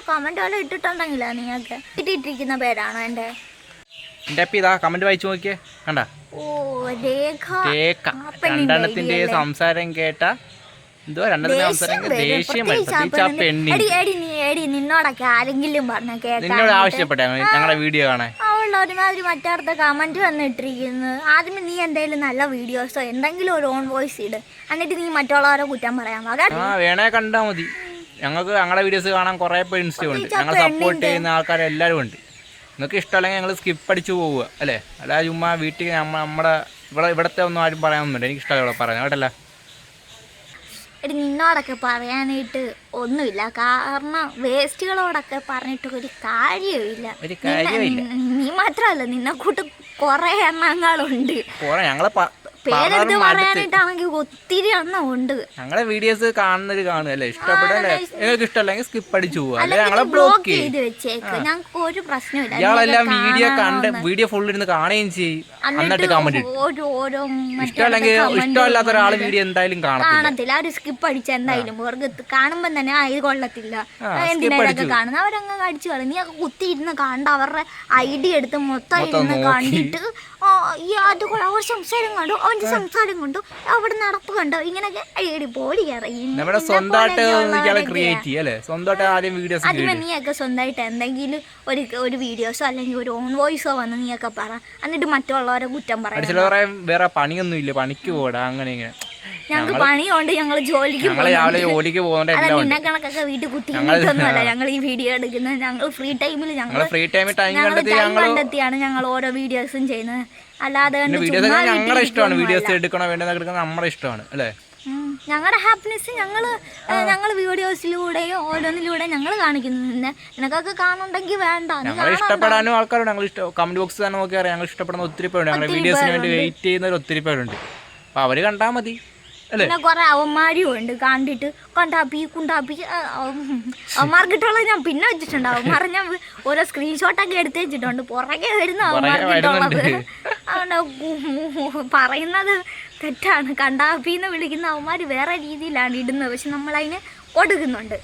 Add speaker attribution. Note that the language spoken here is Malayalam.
Speaker 1: കമന്റ് വല്ല ഇട്ടിട്ടുണ്ടെങ്കിലാ നിങ്ങൾക്ക് ഇട്ടിട്ടിരിക്കുന്ന പേരാണോ എൻ്റെ?
Speaker 2: ഇതാ കമന്റ് വായിച്ചു നോക്കിയേ, കണ്ട
Speaker 1: ഓ രേഖ.
Speaker 2: രണ്ടെണ്ണത്തിന്റെ സംസാരം കേട്ട എന്തോ രണ്ടെണ്ണത്തിന്റെ സംസാരം ദേഷ്യം
Speaker 1: നിന്നോടൊക്കെ ആരെങ്കിലും പറഞ്ഞു
Speaker 2: നിന്നോട് ആവശ്യപ്പെട്ട ഞങ്ങളുടെ വീഡിയോ കാണാൻ
Speaker 1: അവളുടെ ഒരുമാതിരി മറ്റടുത്ത കമന്റ് വന്നിട്ടിരിക്കുന്നു. ആദ്യമേ നീ എന്തെങ്കിലും നല്ല വീഡിയോസോ എന്തെങ്കിലും ഒരു ഓൺ വോയിസ് ഇട്, എന്നിട്ട് നീ മറ്റുള്ളവരെ കുറ്റം പറയാൻ
Speaker 2: വേണേ കണ്ടാ മതി. ഞങ്ങൾക്ക് ഞങ്ങളുടെ വീഡിയോസ് കാണാൻ കുറെ പേഴ്സ് ഉണ്ട്, ഞങ്ങൾ സപ്പോർട്ട് ചെയ്യുന്ന ആൾക്കാരെല്ലാവരും ഉണ്ട്. നിങ്ങൾക്ക് ഇഷ്ടമല്ലെങ്കിൽ ഞങ്ങൾ സ്കിപ്പ് അടിച്ചു പോവുക അല്ലേ, അല്ലാതെ ചുമ്മാ വീട്ടിൽ നമ്മുടെ ഇവിടത്തെ ഒന്നും ആരും പറയാനൊന്നുമില്ല. എനിക്ക് ഇഷ്ടമല്ല ഇവിടെ പറയാൻ കേട്ടല്ല.
Speaker 1: നിന്നോടൊക്കെ പറയാനായിട്ട് ഒന്നുമില്ല, കാരണം വേസ്റ്റുകളോടൊക്കെ പറഞ്ഞിട്ട് ഒരു കാര്യമില്ല. നീ മാത്രമല്ല, നിന്നെ കൂട്ട് കുറെ എണ്ണങ്ങളുണ്ട്. പേരെടുത്ത് പറയാനായിട്ടാണെങ്കിൽ ഒത്തിരി എണ്ണം ഉണ്ട്.
Speaker 2: ഞങ്ങളെ വീഡിയോസ് കാണുന്നത് കാണുകയല്ലേ, ഇഷ്ടപ്പെടല്ലേ. നിങ്ങൾക്ക് ഇഷ്ടമല്ലെങ്കിൽ സ്കിപ്പ് അടിച്ചു പോവുക, അല്ലെ ഞങ്ങളെ ബ്ലോക്ക് ചെയ്ത്
Speaker 1: വെച്ചേക്ക്. ഞങ്ങൾക്ക് ഒരു പ്രശ്നമില്ല.
Speaker 2: ഇയാളെല്ലാം വീഡിയോ കണ്ട് വീഡിയോ ഫുൾ ഇരുന്ന് കാണുകയും ചെയ്യും, എന്നിട്ട് കമന്റ് ഇഷ്ടമല്ലെങ്കിൽ ഇഷ്ടമല്ലാത്ത ഒരാൾ വീഡിയോ എന്തായാലും
Speaker 1: കാണത്തില്ല. അവർ സ്കിപ്പ് അടിച്ച എന്തായാലും വെറുതെ കാണുമ്പോൾ തന്നെ ഇത് കൊള്ളത്തില്ല, എന്തിനാ ഇതൊക്കെ കാണുന്നത്, അവരങ്ങ് അടിച്ചു കളയും. നീ ഒക്കെ കുത്തി ഇരുന്ന് കണ്ട് അവരുടെ ഐഡിയ എടുത്ത് മൊത്തം ഇരുന്ന് കണ്ടിട്ട് അത് അവർ സംസാരം കണ്ടു, അവന്റെ സംസാരം കണ്ടു, അവിടെ നടപ്പ് കണ്ടോ, ഇങ്ങനെയൊക്കെ അയ്യടി പോടി ആദ്യമേ നീയൊക്കെ സ്വന്തമായിട്ട് എന്തെങ്കിലും ഒരു വീഡിയോസോ അല്ലെങ്കിൽ ഒരു ഓൺ വോയിസോ വന്ന് നീയൊക്കെ പറ, എന്നിട്ട് മറ്റുള്ളവരെ കുറ്റം പറയാം.
Speaker 2: വേറെ പണിയൊന്നും ഇല്ല, പണിക്ക് പോടാ അങ്ങനെ ഇങ്ങനെ.
Speaker 1: ഞങ്ങൾക്ക് പണിയുണ്ട്, ഞങ്ങൾ ജോലിക്ക് നിന്നെ കണക്കൊക്കെ വീട്ടിൽ കുത്തിയൊന്നുമല്ല ഞങ്ങൾ ഈ വീഡിയോ എടുക്കുന്നത്. ഞങ്ങൾ ഫ്രീ ടൈമിൽ ഞങ്ങൾ ടൈം കണ്ടെത്തിയാണ് ഞങ്ങൾ ഓരോ വീഡിയോസും ചെയ്യുന്നത്. അല്ലാതെ
Speaker 2: ഞങ്ങളുടെ ഇഷ്ടമാണ് വീഡിയോസ് എടുക്കണോ വേണ്ടത് നമ്മുടെ ഇഷ്ടമാണ് അല്ലേ.
Speaker 1: ഞങ്ങളുടെ ഹാപ്പിനെസ് ഞങ്ങൾ വീഡിയോസിലൂടെയോ ഓരോന്നിലൂടെ ഞങ്ങൾ കാണിക്കുന്നു. നിനക്കൊക്കെ കാണുന്നുണ്ടെങ്കിൽ വേണ്ട,
Speaker 2: ഞങ്ങൾ ഇഷ്ടപ്പെടാനും ആൾക്കാരുണ്ട്. ഞങ്ങൾ കമന്റ് ബോക്സ് തന്നെ നോക്കിയാൽ ഞങ്ങൾ ഇഷ്ടപ്പെടുന്ന ഒത്തിരി പേരുണ്ട്, ഞങ്ങളുടെ വീഡിയോസിന് വേണ്ടി വെയിറ്റ് ചെയ്യുന്നവർ ഒത്തിരി പേരുണ്ട്. അപ്പൊ അവര് കണ്ടാൽ മതി.
Speaker 1: പിന്നെ കുറെ അവന്മാരും ഉണ്ട് കണ്ടിട്ട് കൊണ്ടാപ്പി കുണ്ടാപ്പി അവന്മാർക്കിട്ടുള്ളത് ഞാൻ പിന്നെ വെച്ചിട്ടുണ്ട്. അവന്മാർ ഞാൻ ഓരോ സ്ക്രീൻഷോട്ടൊക്കെ എടുത്ത് വെച്ചിട്ടുണ്ട്, പുറകെ വരുന്ന അവന്മാർക്കിട്ടുള്ളത്. അതുകൊണ്ട് പറയുന്നത് തെറ്റാണ്. കണ്ടാപ്പിന്ന് വിളിക്കുന്ന അവന്മാർ വേറെ രീതിയിലാണ് ഇടുന്നത്, പക്ഷെ നമ്മളതിന് കൊടുക്കുന്നുണ്ട്.